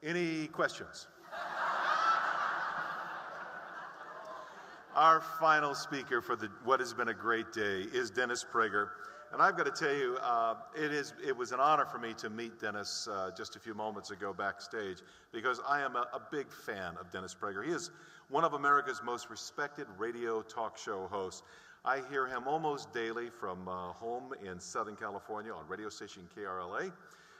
Any questions? Our final speaker for what has been a great day is Dennis Prager. And I've got to tell you, it was an honor for me to meet Dennis just a few moments ago backstage, because I am a big fan of Dennis Prager. He is one of America's most respected radio talk show hosts. I hear him almost daily from home in Southern California on radio station KRLA,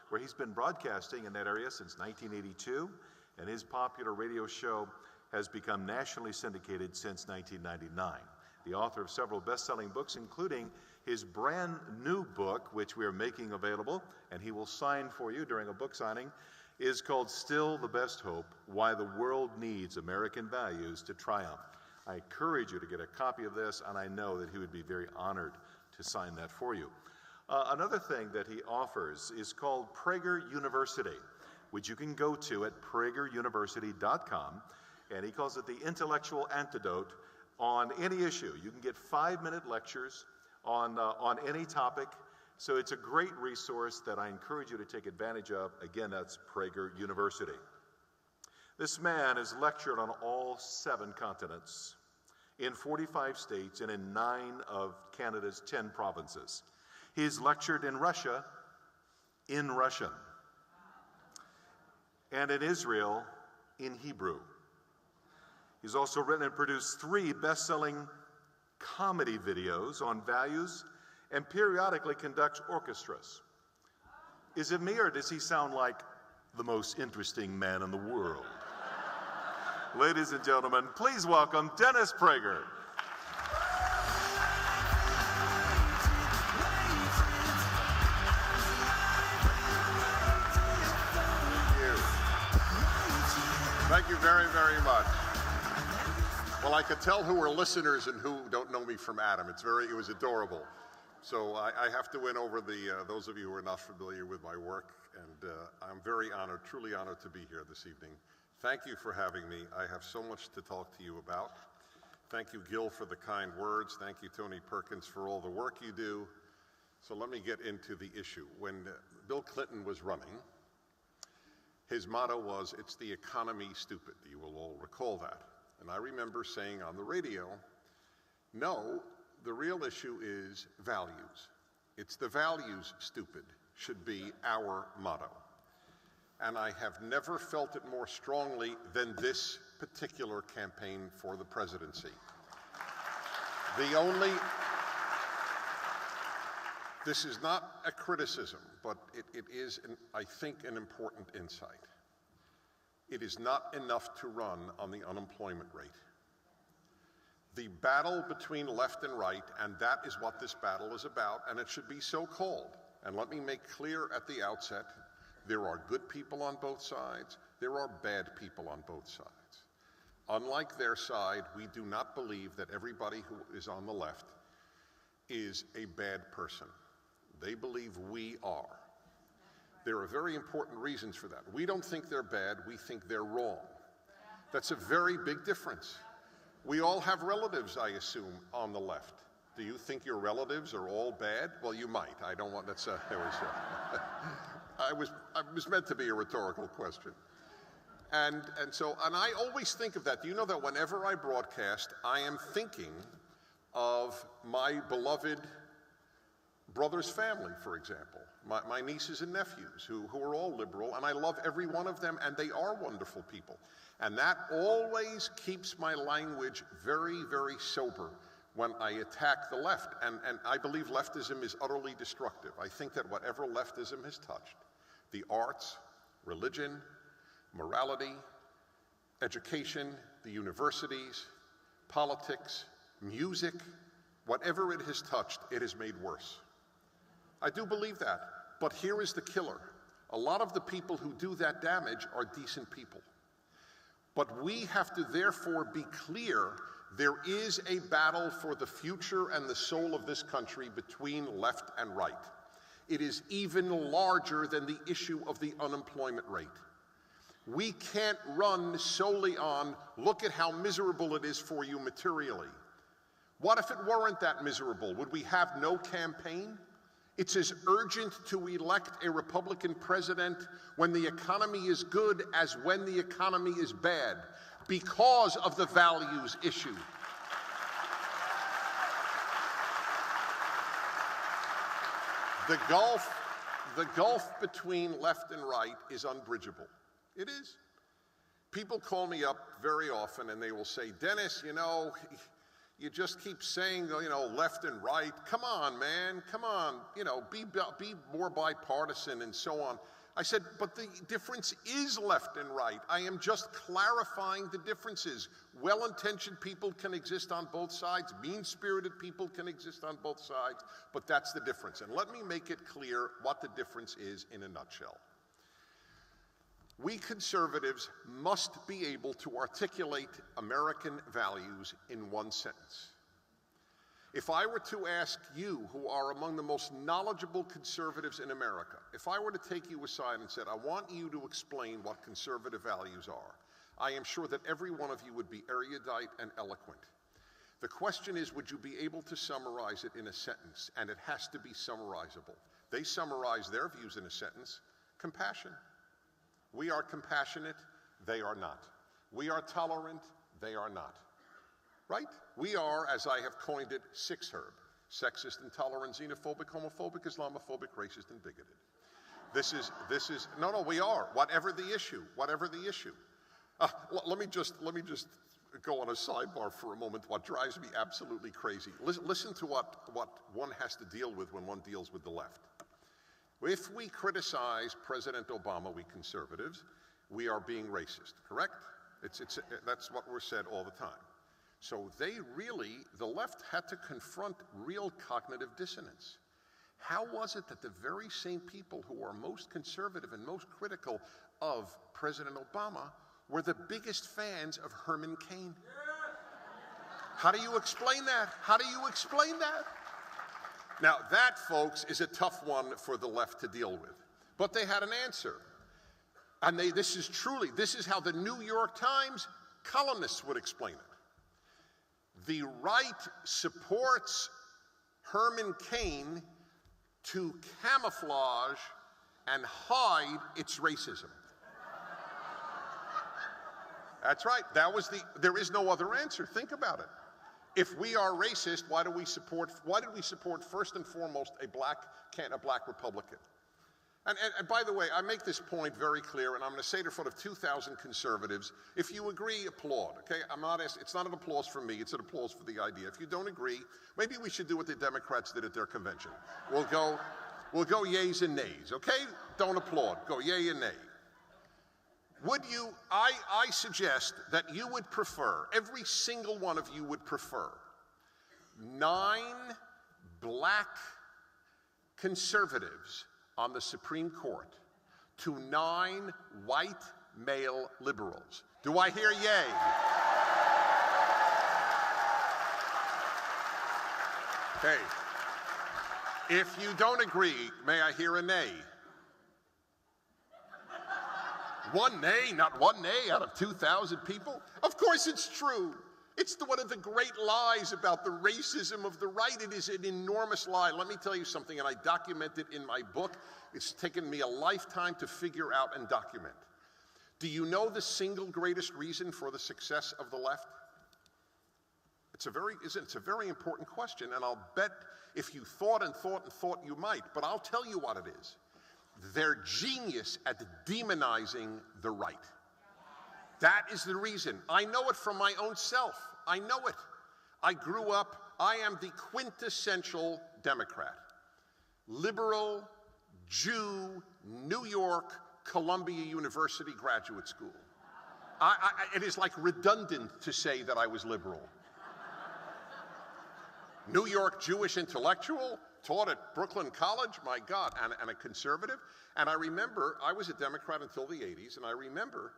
where he's been broadcasting in that area since 1982, and his popular radio show has become nationally syndicated since 1999. The author of several best-selling books, including his brand new book, which we are making available, and he will sign for you during a book signing, is called Still the Best Hope: Why the World Needs American Values to Triumph. I encourage you to get a copy of this, and I know that he would be very honored to sign that for you. Another thing that he offers is called Prager University, which you can go to at prageruniversity.com, and he calls it the intellectual antidote on any issue. You can get 5-minute lectures on any topic, so it's a great resource that I encourage you to take advantage of. Again, that's Prager University. This man has lectured on all 7 continents, in 45 states, and in 9 of Canada's 10 provinces. He's lectured in Russia in Russian, and in Israel in Hebrew. He's also written and produced 3 best-selling comedy videos on values and periodically conducts orchestras. Is it me, or does he sound like the most interesting man in the world? Ladies and gentlemen, please welcome Dennis Prager. Thank you very, very much. Well, I could tell who are listeners and who don't know me from Adam. It was adorable. So I have to win over those of you who are not familiar with my work, and I'm very honored, truly honored to be here this evening. Thank you for having me. I have so much to talk to you about. Thank you, Gil, for the kind words. Thank you, Tony Perkins, for all the work you do. So let me get into the issue. When Bill Clinton was running, his motto was, "It's the economy, stupid." You will all recall that. And I remember saying on the radio, no, the real issue is values. It's the values, stupid, should be our motto. And I have never felt it more strongly than this particular campaign for the presidency. This is not a criticism, but it is, I think, an important insight. It is not enough to run on the unemployment rate. The battle between left and right, and that is what this battle is about, and it should be so called. And let me make clear at the outset, there are good people on both sides, there are bad people on both sides. Unlike their side, we do not believe that everybody who is on the left is a bad person. They believe we are. There are very important reasons for that. We don't think they're bad, we think they're wrong. That's a very big difference. We all have relatives, I assume, on the left. Do you think your relatives are all bad? Well, you might. I don't want, that's I was meant to be a rhetorical question. And I always think of that. Do you know that whenever I broadcast, I am thinking of my beloved brother's family, for example, my nieces and nephews, who are all liberal, and I love every one of them, and they are wonderful people. And that always keeps my language very, very sober when I attack the left. And I believe leftism is utterly destructive. I think that whatever leftism has touched, the arts, religion, morality, education, the universities, politics, music, whatever it has touched, it has made worse. I do believe that, but here is the killer. A lot of the people who do that damage are decent people. But we have to therefore be clear there is a battle for the future and the soul of this country between left and right. It is even larger than the issue of the unemployment rate. We can't run solely on, look at how miserable it is for you materially. What if it weren't that miserable? Would we have no campaign? It's as urgent to elect a Republican president when the economy is good as when the economy is bad, because of the values issue. The gulf between left and right is unbridgeable. It is. People call me up very often and they will say, Dennis, you just keep saying, left and right. Come on, man, come on, be more bipartisan and so on. I said, but the difference is left and right. I am just clarifying the differences. Well-intentioned people can exist on both sides. Mean-spirited people can exist on both sides, but that's the difference. And let me make it clear what the difference is in a nutshell. We conservatives must be able to articulate American values in one sentence. If I were to ask you, who are among the most knowledgeable conservatives in America, if I were to take you aside and said, I want you to explain what conservative values are, I am sure that every one of you would be erudite and eloquent. The question is, would you be able to summarize it in a sentence? And it has to be summarizable. They summarize their views in a sentence: compassion. We are compassionate, they are not. We are tolerant, they are not. Right? We are, as I have coined it, six-herb: sexist, intolerant, xenophobic, homophobic, Islamophobic, racist, and bigoted. No, we are. Whatever the issue. Let me just go on a sidebar for a moment. What drives me absolutely crazy. Listen to what one has to deal with when one deals with the left. If we criticize President Obama, we conservatives, we are being racist, correct? That's what we're said all the time. So the left had to confront real cognitive dissonance. How was it that the very same people who are most conservative and most critical of President Obama were the biggest fans of Herman Cain? How do you explain that? Now, that, folks, is a tough one for the left to deal with. But they had an answer. And this is how the New York Times columnists would explain it. The right supports Herman Cain to camouflage and hide its racism. That's right. There is no other answer. Think about it. If we are racist, why did we support first and foremost a black Republican? And by the way, I make this point very clear, and I'm going to say it in front of 2,000 conservatives. If you agree, applaud, okay? It's not an applause for me, it's an applause for the idea. If you don't agree, maybe we should do what the Democrats did at their convention. We'll go yays and nays, okay? Don't applaud, go yay and nay. I suggest that you would prefer, every single one of you would prefer, 9 black conservatives on the Supreme Court to 9 white male liberals. Do I hear yay? Okay. If you don't agree, may I hear a nay? One nay, not one nay out of 2,000 people? Of course it's true. It's one of the great lies about the racism of the right. It is an enormous lie. Let me tell you something, and I document it in my book. It's taken me a lifetime to figure out and document. Do you know the single greatest reason for the success of the left? It's a very important question, and I'll bet if you thought you might, but I'll tell you what it is. They're genius at demonizing the right. That is the reason. I know it from my own self. I know it. I grew up, I am the quintessential Democrat. Liberal, Jew, New York, Columbia University graduate school. It is like redundant to say that I was liberal. New York Jewish intellectual, taught at Brooklyn College, my God, and a conservative. And I remember, I was a Democrat until the 80s, and I remember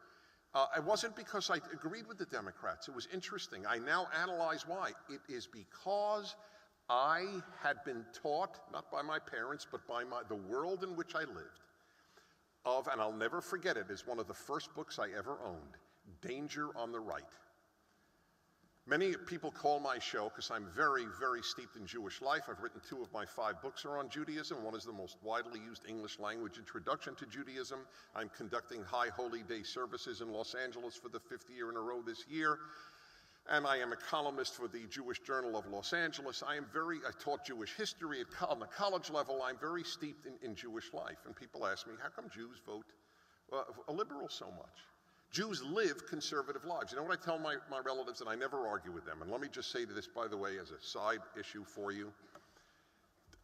it wasn't because I agreed with the Democrats. It was interesting. I now analyze why. It is because I had been taught, not by my parents, but by the world in which I lived, and I'll never forget it, is one of the first books I ever owned, Danger on the Right. Many people call my show, because I'm very, very steeped in Jewish life. I've written 2 of my 5 books are on Judaism. One is the most widely used English language introduction to Judaism. I'm conducting High Holy Day services in Los Angeles for the 5th year in a row this year. And I am a columnist for the Jewish Journal of Los Angeles. I taught Jewish history on the college level. I'm very steeped in Jewish life. And people ask me, how come Jews vote liberal so much? Jews live conservative lives. You know what I tell my relatives, and I never argue with them, and let me just say to this, by the way, as a side issue for you,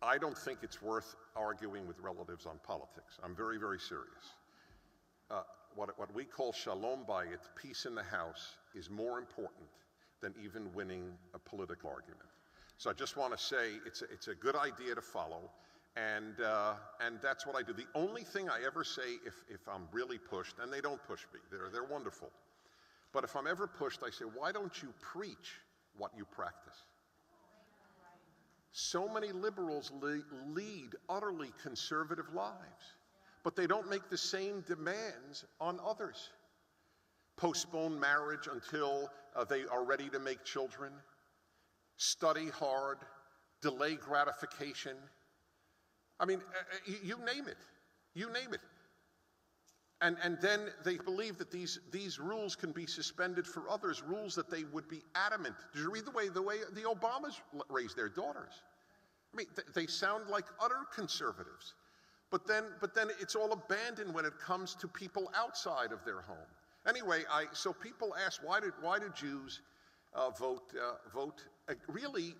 I don't think it's worth arguing with relatives on politics. I'm very, very serious. What we call shalom bayit, peace in the house, is more important than even winning a political argument. So I just want to say it's a good idea to follow, and that's what I do. The only thing I ever say if I'm really pushed, and they don't push me, they're wonderful, but if I'm ever pushed, I say, why don't you preach what you practice? So many liberals lead utterly conservative lives, but they don't make the same demands on others. Postpone marriage until they are ready to make children, study hard, delay gratification. I mean, you name it. You name it. And then they believe that these rules can be suspended for others, rules that they would be adamant. Did you read the way the Obamas raised their daughters? I mean, they sound like utter conservatives. But then it's all abandoned when it comes to people outside of their home. Anyway, so people ask, why do Jews vote really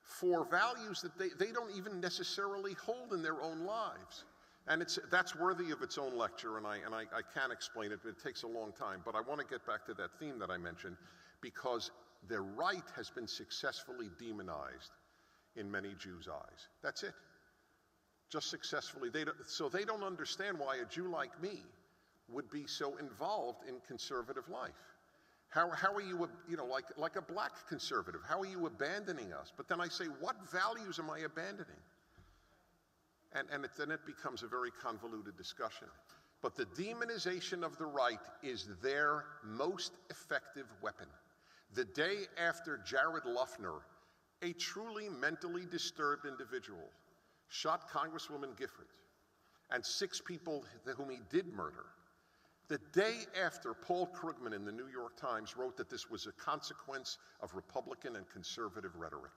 for values that they don't even necessarily hold in their own lives? And that's worthy of its own lecture, and I can't explain it, but it takes a long time. But I want to get back to that theme that I mentioned, because the right has been successfully demonized in many Jews' eyes. That's it. Just successfully. So they don't understand why a Jew like me would be so involved in conservative life. How are you, like a black conservative, how are you abandoning us? But then I say, what values am I abandoning? And then it becomes a very convoluted discussion. But the demonization of the right is their most effective weapon. The day after Jared Luffner, a truly mentally disturbed individual, shot Congresswoman Gifford and 6 people whom he did murder, the day after, Paul Krugman in the New York Times wrote that this was a consequence of Republican and conservative rhetoric.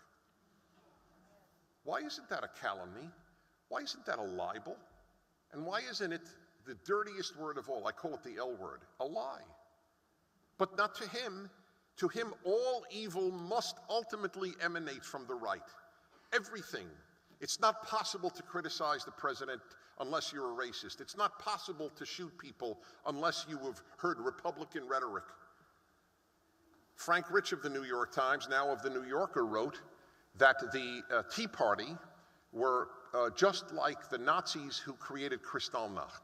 Why isn't that a calumny? Why isn't that a libel? And why isn't it the dirtiest word of all? I call it the L word, a lie. But not to him. To him, all evil must ultimately emanate from the right. Everything. It's not possible to criticize the president unless you're a racist. It's not possible to shoot people unless you have heard Republican rhetoric. Frank Rich of the New York Times, now of the New Yorker, wrote that the Tea Party were just like the Nazis who created Kristallnacht.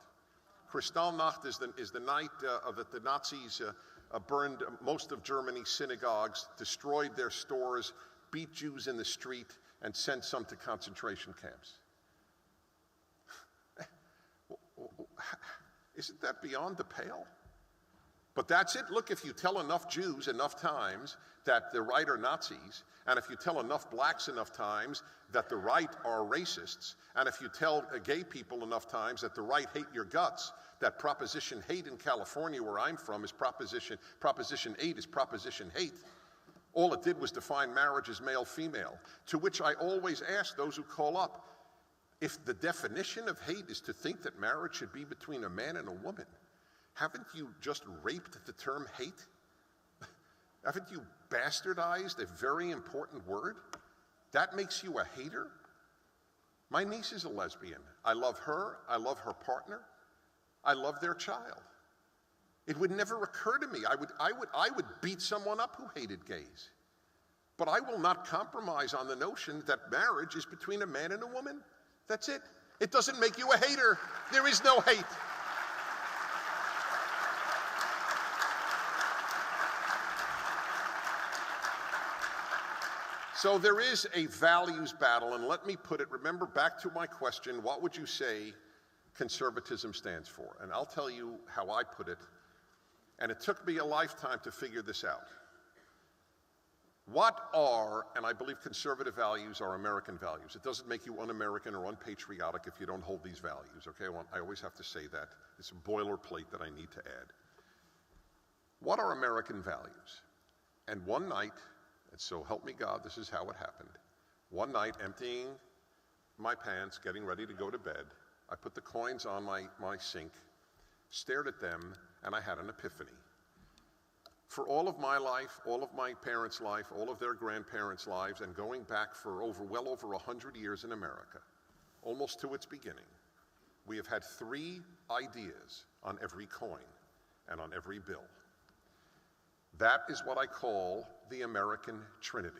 Kristallnacht is the night that the Nazis burned most of Germany's synagogues, destroyed their stores, beat Jews in the street, and sent some to concentration camps. Isn't that beyond the pale? But that's it. Look, if you tell enough Jews enough times that the right are Nazis, and if you tell enough blacks enough times that the right are racists, and if you tell gay people enough times that the right hate your guts, that Proposition Hate in California, where I'm from, is Proposition 8 is Proposition Hate. All it did was define marriage as male-female, to which I always ask those who call up, if the definition of hate is to think that marriage should be between a man and a woman, haven't you just raped the term hate? Haven't you bastardized a very important word? That makes you a hater? My niece is a lesbian. I love her partner, I love their child. It would never occur to me. I would beat someone up who hated gays. But I will not compromise on the notion that marriage is between a man and a woman. That's it. It doesn't make you a hater. There is no hate. So there is a values battle, and let me put it, remember back to my question, what would you say conservatism stands for? And I'll tell you how I put it, and it took me a lifetime to figure this out. What are, and I believe conservative values are American values. It doesn't make you un-American or unpatriotic if you don't hold these values, okay? I always have to say that. It's a boilerplate that I need to add. What are American values? And one night, and so help me God, this is how it happened. One night, emptying my pants, getting ready to go to bed, I put the coins on my sink, stared at them, and I had an epiphany. For all of my life, all of my parents' life, all of their grandparents' lives, and going back for well over 100 years in America, almost to its beginning, we have had three ideas on every coin and on every bill. That is what I call the American Trinity.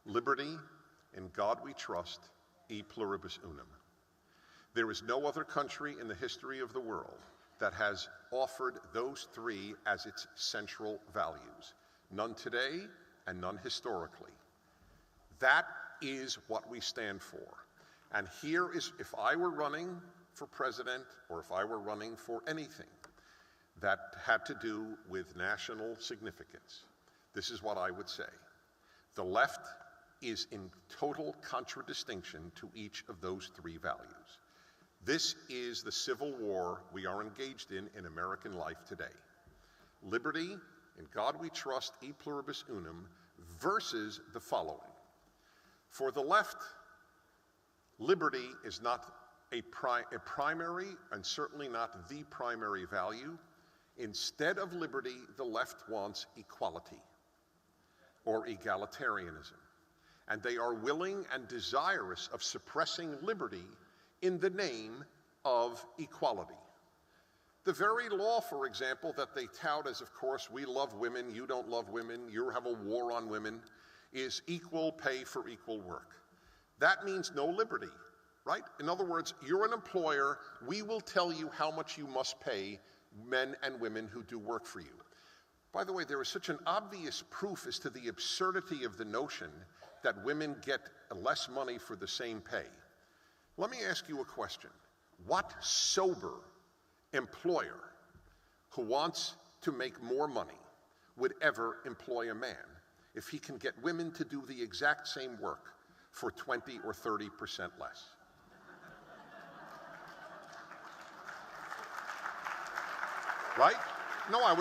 Liberty, in God we trust, e pluribus unum. There is no other country in the history of the world that has offered those three as its central values. None today and none historically. That is what we stand for. And here is, if I were running for president or if I were running for anything that had to do with national significance, this is what I would say. The left is in total contradistinction to each of those three values. This is the civil war we are engaged in American life today. Liberty, in God we trust, e pluribus unum, versus the following. For the left, liberty is not a primary and certainly not the primary value. Instead of liberty, the left wants equality or egalitarianism. And they are willing and desirous of suppressing liberty in the name of equality. The very law, for example, that they tout as, of course, we love women, you don't love women, you have a war on women, is equal pay for equal work. That means no liberty, right? In other words, you're an employer, we will tell you how much you must pay men and women who do work for you. By the way, there is such an obvious proof as to the absurdity of the notion that women get less money for the same pay. Let me ask you a question. What sober employer who wants to make more money would ever employ a man if he can get women to do the exact same work for 20 or 30% less? Right? No, I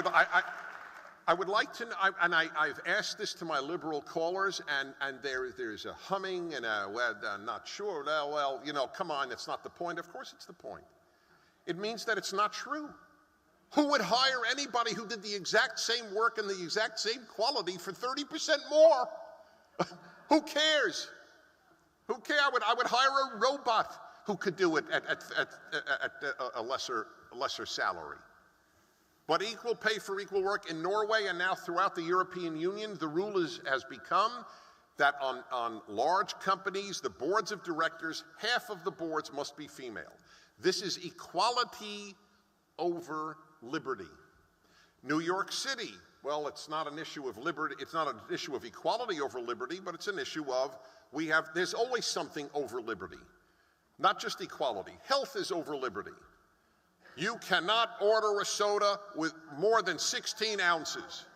would like to know, and I've asked this to my liberal callers, and there's a humming and a, well, I'm not sure, well, you know, come on, that's not the point. Of course it's the point. It means that it's not true. Who would hire anybody who did the exact same work and the exact same quality for 30% more? Who cares? Who cares? I would hire a robot who could do it at a lesser salary. But equal pay for equal work in Norway and now throughout the European Union, the rule has become that on large companies, the boards of directors, half of the boards must be female. This is equality over liberty. New York City, well, it's not an issue of liberty, it's not an issue of equality over liberty, but it's an issue of there's always something over liberty. Not just equality. Health is over liberty. You cannot order a soda with more than 16 ounces.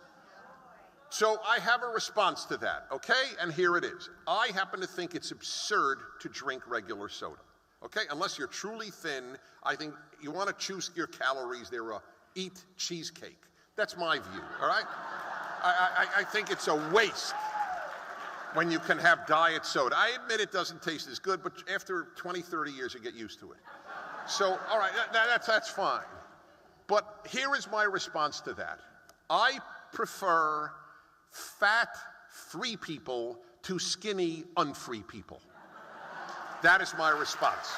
So I have a response to that, okay? And here it is. I happen to think it's absurd to drink regular soda, okay? Unless you're truly thin, I think you want to choose your calories. Eat cheesecake. That's my view, all right? I think it's a waste when you can have diet soda. I admit it doesn't taste as good, but after 20, 30 years, you get used to it. So, all right, that's fine. But here is my response to that. I prefer fat, free people to skinny, unfree people. That is my response.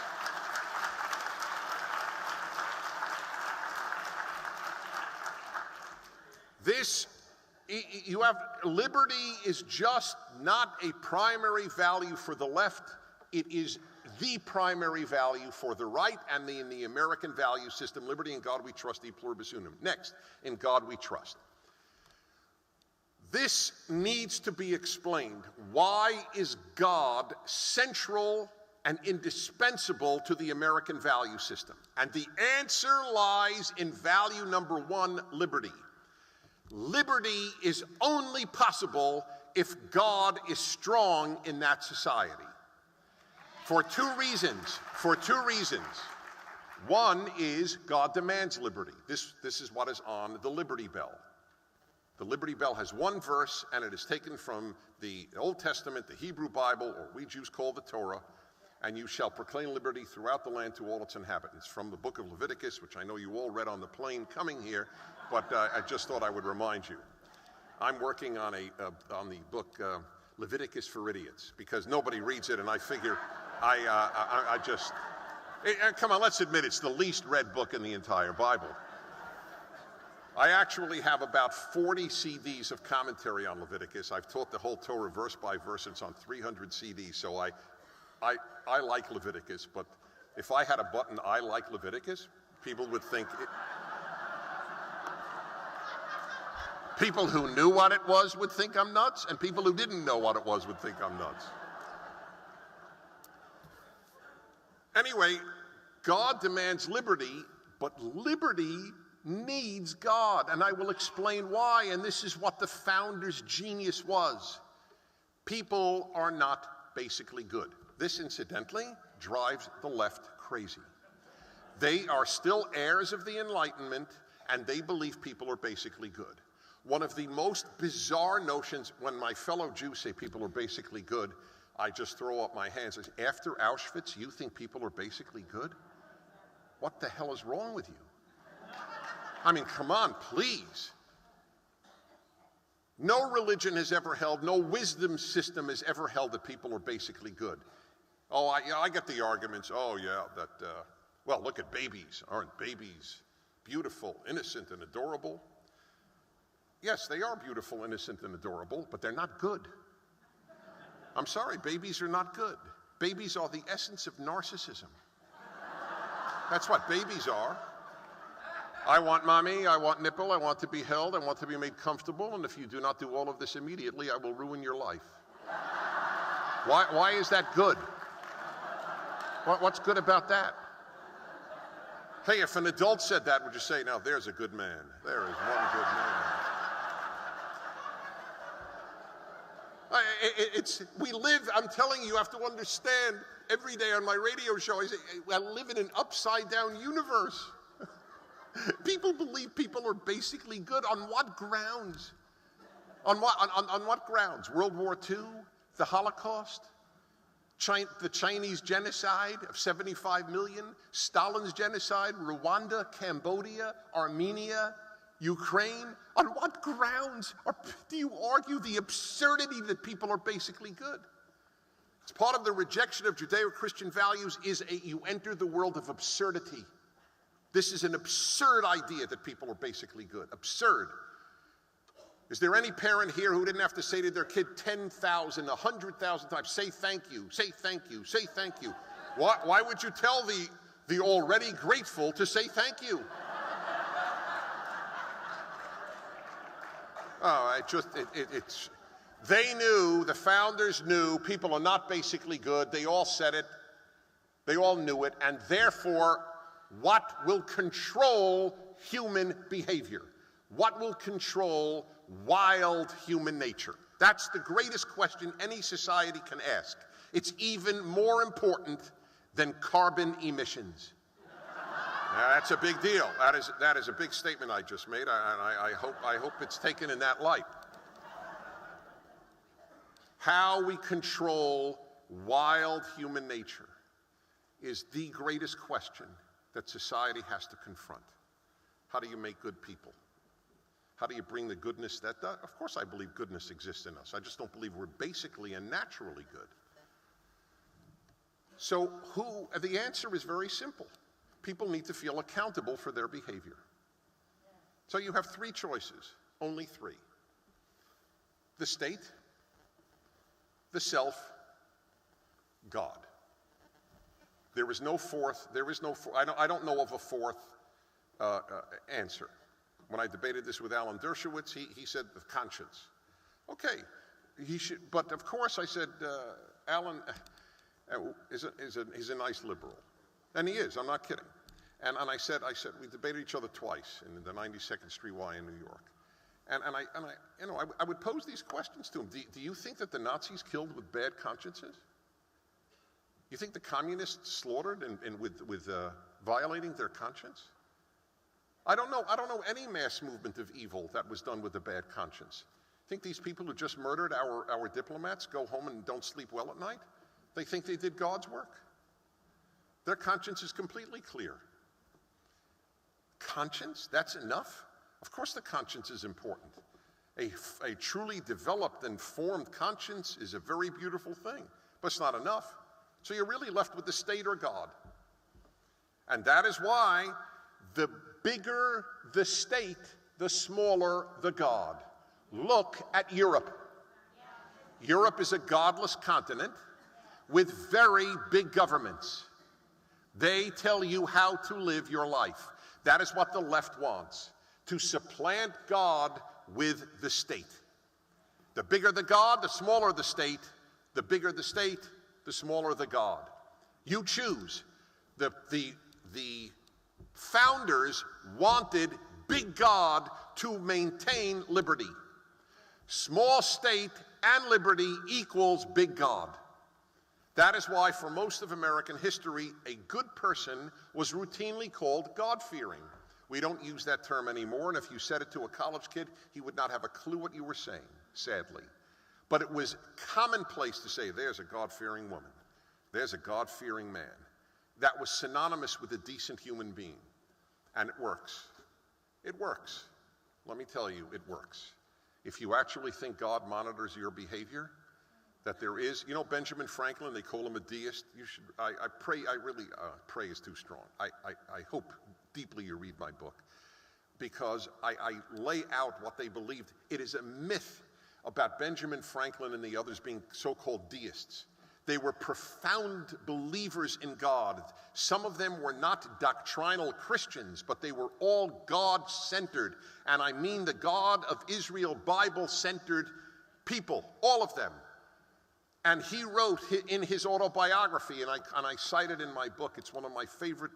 Liberty is just not a primary value for the left. It is the primary value for the right, and in the American value system, liberty, in God we trust, e pluribus unum. Next, in God we trust. This needs to be explained. Why is God central and indispensable to the American value system? And the answer lies in value number one, liberty. Liberty is only possible if God is strong in that society. For two reasons. One is God demands liberty. This is what is on the Liberty Bell. The Liberty Bell has one verse, and it is taken from the Old Testament, the Hebrew Bible, or we Jews call the Torah, and you shall proclaim liberty throughout the land to all its inhabitants. From the book of Leviticus, which I know you all read on the plane coming here, but I just thought I would remind you. I'm working on the book Leviticus for Idiots, because nobody reads it, and I figure come on, let's admit it's the least read book in the entire Bible. I actually have about 40 CDs of commentary on Leviticus. I've taught the whole Torah verse by verse. It's on 300 CDs, so I like Leviticus, but if I had a button, I like Leviticus, people would think... People who knew what it was would think I'm nuts, and people who didn't know what it was would think I'm nuts. Anyway, God demands liberty, but liberty needs God, and I will explain why, and this is what the founders' genius was. People are not basically good. This, incidentally, drives the left crazy. They are still heirs of the Enlightenment, and they believe people are basically good. One of the most bizarre notions, when my fellow Jews say people are basically good, I just throw up my hands. I say, after Auschwitz, you think people are basically good? What the hell is wrong with you? I mean, come on, please. No religion has ever held, no wisdom system has ever held that people are basically good. Oh, I get the arguments, well, look at babies. Aren't babies beautiful, innocent, and adorable? Yes, they are beautiful, innocent, and adorable, but they're not good. I'm sorry, babies are not good. Babies are the essence of narcissism. That's what babies are. I want mommy, I want nipple, I want to be held, I want to be made comfortable, and if you do not do all of this immediately, I will ruin your life. Why is that good? What's good about that? Hey, if an adult said that, would you say, now there's a good man. There is one good man. We live, I'm telling you, you have to understand, every day on my radio show, I live in an upside-down universe. People believe people are basically good. On what grounds? On what grounds? World War II? The Holocaust? The Chinese genocide of 75 million? Stalin's genocide? Rwanda? Cambodia? Armenia? Ukraine? On what grounds do you argue the absurdity that people are basically good? It's part of the rejection of Judeo-Christian values is you enter the world of absurdity. This is an absurd idea that people are basically good. Absurd. Is there any parent here who didn't have to say to their kid 10,000, 100,000 times, say thank you, say thank you, say thank you? Why would you tell the already grateful to say thank you? Oh, they knew, the founders knew, people are not basically good. They all said it. They all knew it. And therefore, what will control human behavior? What will control wild human nature? That's the greatest question any society can ask. It's even more important than carbon emissions. Now, that's a big deal. That is a big statement I just made. I hope it's taken in that light. How we control wild human nature is the greatest question that society has to confront. How do you make good people? How do you bring the goodness that does? Of course I believe goodness exists in us. I just don't believe we're basically and naturally good. So the answer is very simple. People need to feel accountable for their behavior. So you have three choices, only three. The state, the self, God. There is no fourth, I don't know of a fourth answer. When I debated this with Alan Dershowitz, he said the conscience. Okay, but of course I said, Alan is a nice liberal. And he is, I'm not kidding. And I said, we debated each other twice in the 92nd Street Y in New York. I would pose these questions to him. Do you think that the Nazis killed with bad consciences? You think the communists slaughtered and with violating their conscience? I don't know any mass movement of evil that was done with a bad conscience. Think these people who just murdered our diplomats go home and don't sleep well at night? They think they did God's work? Their conscience is completely clear. Conscience? That's enough? Of course the conscience is important. A truly developed and formed conscience is a very beautiful thing, but it's not enough. So you're really left with the state or God. And that is why the bigger the state, the smaller the God. Look at Europe. Europe is a godless continent with very big governments. They tell you how to live your life. That is what the left wants, to supplant God with the state. The bigger the God, the smaller the state. The bigger the state, the smaller the God. You choose. The founders wanted big God to maintain liberty. Small state and liberty equals big God. That is why for most of American history, a good person was routinely called God-fearing. We don't use that term anymore, and if you said it to a college kid, he would not have a clue what you were saying, sadly. But it was commonplace to say, there's a God-fearing woman. There's a God-fearing man. That was synonymous with a decent human being. And it works. It works. Let me tell you, it works. If you actually think God monitors your behavior, that there is, you know, Benjamin Franklin, they call him a deist. You should, I pray, pray is too strong. I hope deeply you read my book, because I lay out what they believed. It is a myth about Benjamin Franklin and the others being so-called deists. They were profound believers in God. Some of them were not doctrinal Christians, but they were all God-centered. And I mean the God of Israel, Bible-centered people, all of them. And he wrote in his autobiography, and I cite it in my book, it's one of my favorite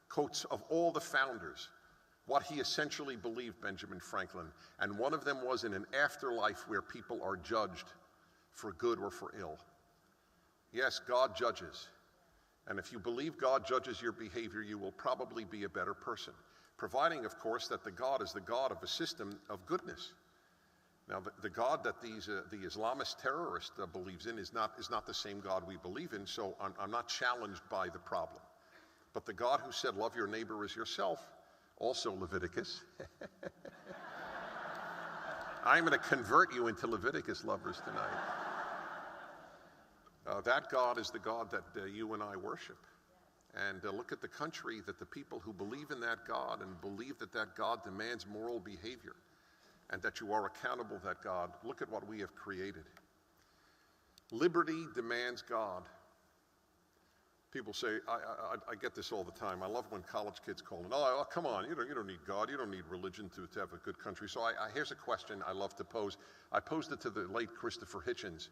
quotes of all the founders, what he essentially believed, Benjamin Franklin. And one of them was in an afterlife where people are judged for good or for ill. Yes, God judges. And if you believe God judges your behavior, you will probably be a better person. Providing, of course, that the God is the God of a system of goodness. Now, the God that the Islamist terrorist believes in is not the same God we believe in, so I'm not challenged by the problem. But the God who said, love your neighbor as yourself, also Leviticus. I'm going to convert you into Leviticus lovers tonight. That God is the God that you and I worship. And look at the country that the people who believe in that God and believe that that God demands moral behavior and that you are accountable to that God, look at what we have created. Liberty demands God. People say, I get this all the time. I love when college kids call in, oh, come on, you don't need God, you don't need religion to have a good country. So here's a question I love to pose. I posed it to the late Christopher Hitchens.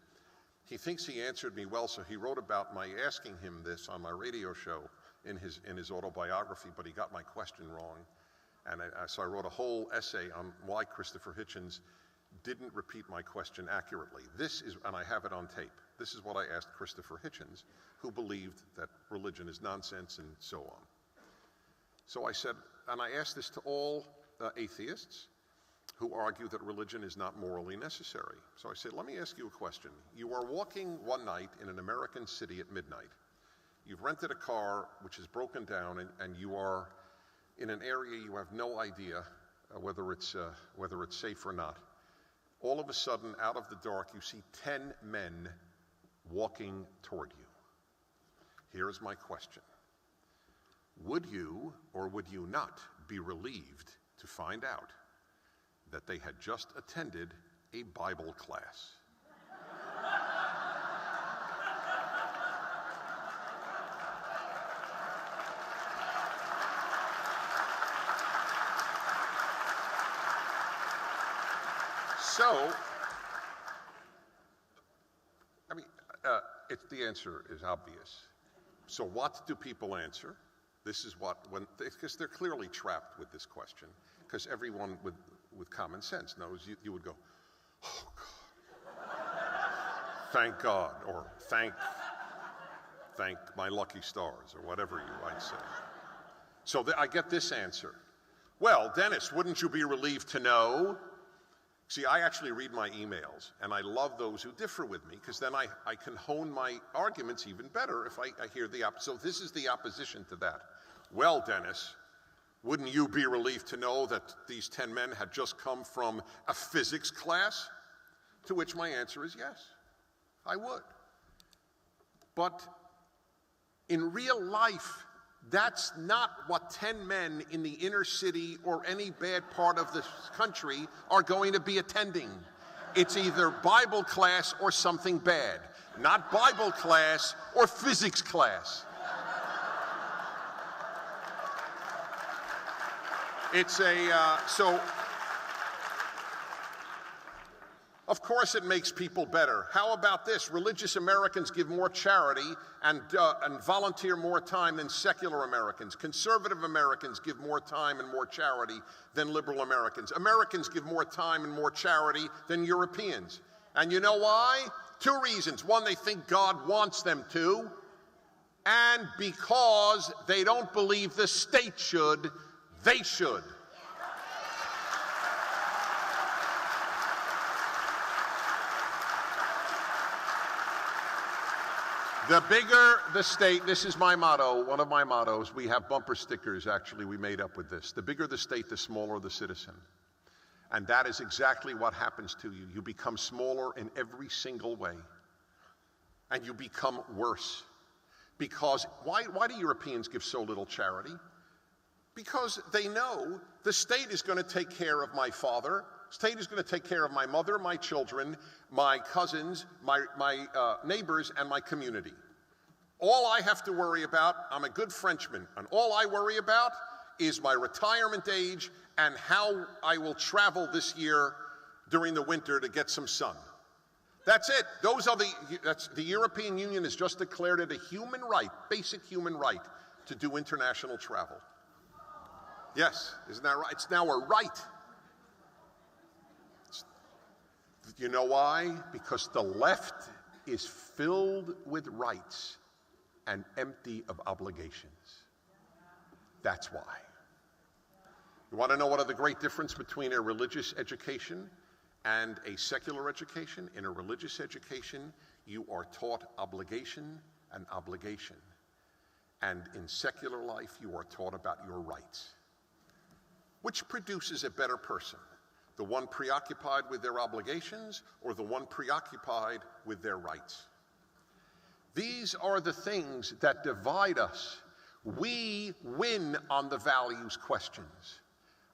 He thinks he answered me well, so he wrote about my asking him this on my radio show in his autobiography, but he got my question wrong. And so I wrote a whole essay on why Christopher Hitchens didn't repeat my question accurately. This is, and I have it on tape, this is what I asked Christopher Hitchens, who believed that religion is nonsense and so on. So I said, and I asked this to all atheists who argue that religion is not morally necessary. So I said, let me ask you a question. You are walking one night in an American city at midnight. You've rented a car which is broken down, and you are in an area you have no idea whether it's safe or not. All of a sudden, out of the dark, you see 10 men walking toward you. Here is my question. Would you or would you not be relieved to find out that they had just attended a Bible class? So, the answer is obvious. So what do people answer? This is what, because they're clearly trapped with this question, because everyone with common sense knows you would go, oh, God. Thank God, or thank my lucky stars, or whatever you might say. So I get this answer. Well, Dennis, wouldn't you be relieved to know? See, I actually read my emails, and I love those who differ with me, because then I can hone my arguments even better if I hear the opposite. So this is the opposition to that. Well, Dennis, wouldn't you be relieved to know that these 10 men had just come from a physics class? To which my answer is yes, I would. But in real life, that's not what 10 men in the inner city or any bad part of the country are going to be attending. It's either Bible class or something bad, not Bible class or physics class. It's so of course it makes people better. How about this? Religious Americans give more charity and volunteer more time than secular Americans. Conservative Americans give more time and more charity than liberal Americans. Americans give more time and more charity than Europeans. And you know why? 2 reasons. One, they think God wants them to, and because they don't believe the state should, they should. The bigger the state, this is my motto, one of my mottos. We have bumper stickers, actually, we made up with this. The bigger the state, the smaller the citizen. And that is exactly what happens to you. You become smaller in every single way. And you become worse. Because, why do Europeans give so little charity? Because they know the state is going to take care of my father, state is going to take care of my mother, my children, my cousins, my neighbors, and my community. All I have to worry about, I'm a good Frenchman, and all I worry about is my retirement age and how I will travel this year during the winter to get some sun. That's it. The European Union has just declared it a human right, basic human right, to do international travel. Yes, isn't that right? It's now a right. You know why? Because the left is filled with rights and empty of obligations. That's why. You want to know what are the great difference between a religious education and a secular education? In a religious education, you are taught obligation and obligation. And in secular life, you are taught about your rights. Which produces a better person? The one preoccupied with their obligations or the one preoccupied with their rights? These are the things that divide us. We win on the values questions.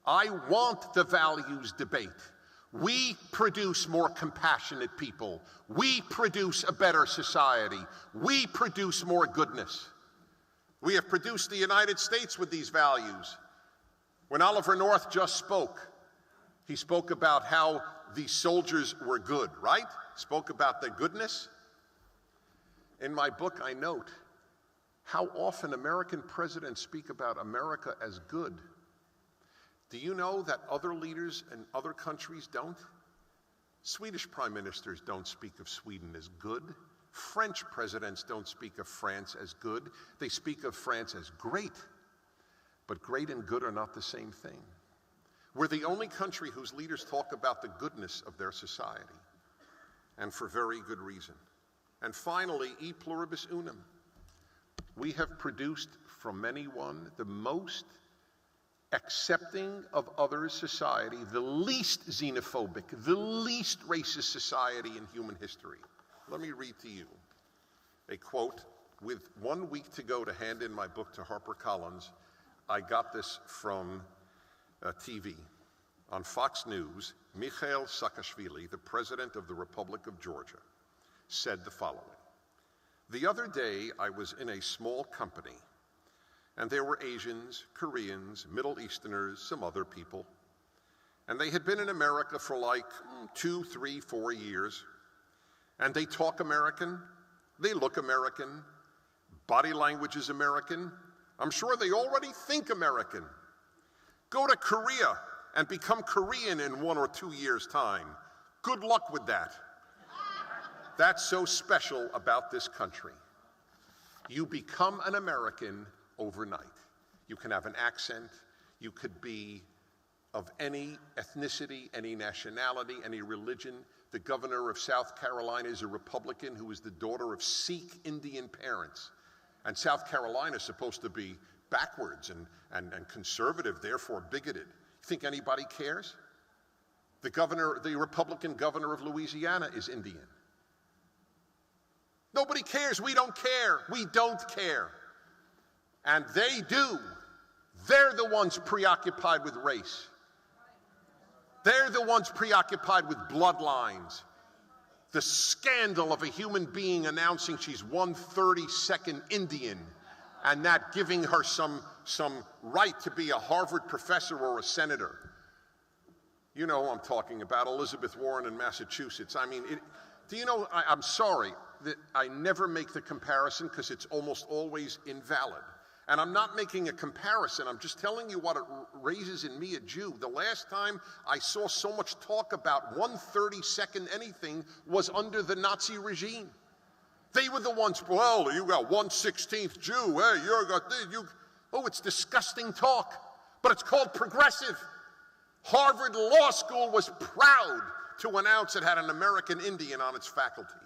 I want the values debate. We produce more compassionate people. We produce a better society. We produce more goodness. We have produced the United States with these values. When Oliver North just spoke, he spoke about how the soldiers were good, right? Spoke about the goodness. In my book, I note how often American presidents speak about America as good. Do you know that other leaders in other countries don't? Swedish prime ministers don't speak of Sweden as good. French presidents don't speak of France as good. They speak of France as great. But great and good are not the same thing. We're the only country whose leaders talk about the goodness of their society, and for very good reason. And finally, e pluribus unum. We have produced from anyone the most accepting of others society, the least xenophobic, the least racist society in human history. Let me read to you a quote. With 1 week to go to hand in my book to HarperCollins, I got this from TV. On Fox News, Mikhail Saakashvili, the president of the Republic of Georgia, said the following. The other day, I was in a small company, and there were Asians, Koreans, Middle Easterners, some other people, and they had been in America for like 2, 3, 4 years, and they talk American, they look American, body language is American. I'm sure they already think American. Go to Korea and become Korean in 1 or 2 years' time. Good luck with that. That's so special about this country. You become an American overnight. You can have an accent. You could be of any ethnicity, any nationality, any religion. The governor of South Carolina is a Republican who is the daughter of Sikh Indian parents. And South Carolina is supposed to be backwards and conservative, therefore bigoted. You think anybody cares? The Republican governor of Louisiana is Indian. Nobody cares. We don't care. We don't care. And they do. They're the ones preoccupied with race. They're the ones preoccupied with bloodlines. The scandal of a human being announcing she's 1/32nd Indian and that giving her some right to be a Harvard professor or a senator. You know who I'm talking about, Elizabeth Warren in Massachusetts. I mean, do you know, I'm sorry that I never make the comparison because it's almost always invalid. And I'm not making a comparison, I'm just telling you what it raises in me, a Jew. The last time I saw so much talk about 1/32nd anything was under the Nazi regime. They were the ones, well, you got 1/16th Jew, hey, you got this, oh, it's disgusting talk, but it's called progressive. Harvard Law School was proud to announce it had an American Indian on its faculty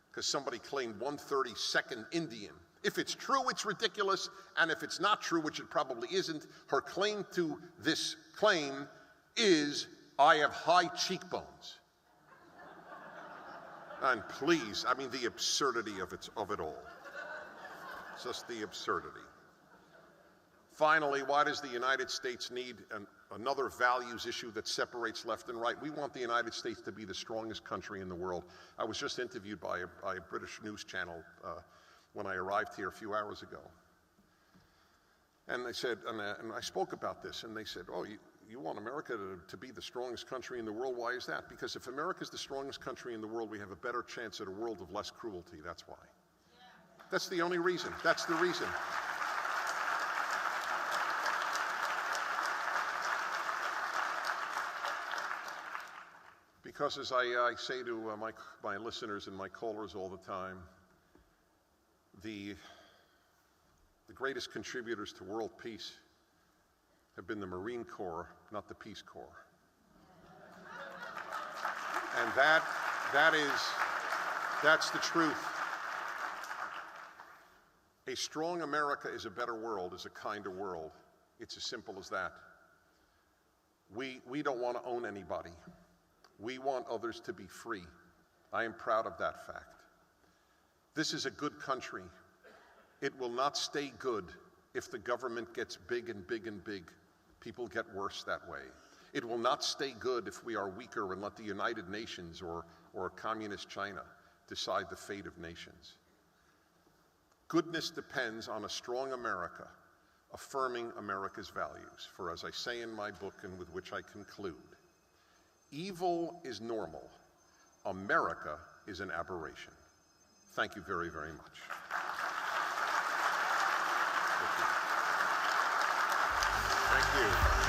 because somebody claimed 1/32nd Indian. If it's true, it's ridiculous, and if it's not true, which it probably isn't, her claim to this claim is, I have high cheekbones. And please, I mean, the absurdity of it all. Just the absurdity. Finally, why does the United States need another values issue that separates left and right? We want the United States to be the strongest country in the world. I was just interviewed by a British news channel when I arrived here a few hours ago. And they said, and I spoke about this, and they said, oh, you want America to be the strongest country in the world? Why is that? Because if America's the strongest country in the world, we have a better chance at a world of less cruelty. That's why. That's the only reason. That's the reason. Because as I say to my listeners and my callers all the time, the greatest contributors to world peace have been the Marine Corps, not the Peace Corps. And that's the truth. A strong America is a better world, is a kinder world. It's as simple as that. We don't want to own anybody. We want others to be free. I am proud of that fact. This is a good country. It will not stay good if the government gets big and big and big. People get worse that way. It will not stay good if we are weaker and let the United Nations or communist China decide the fate of nations. Goodness depends on a strong America affirming America's values. For as I say in my book, and with which I conclude, evil is normal. America is an aberration. Thank you very, very much. Thank you.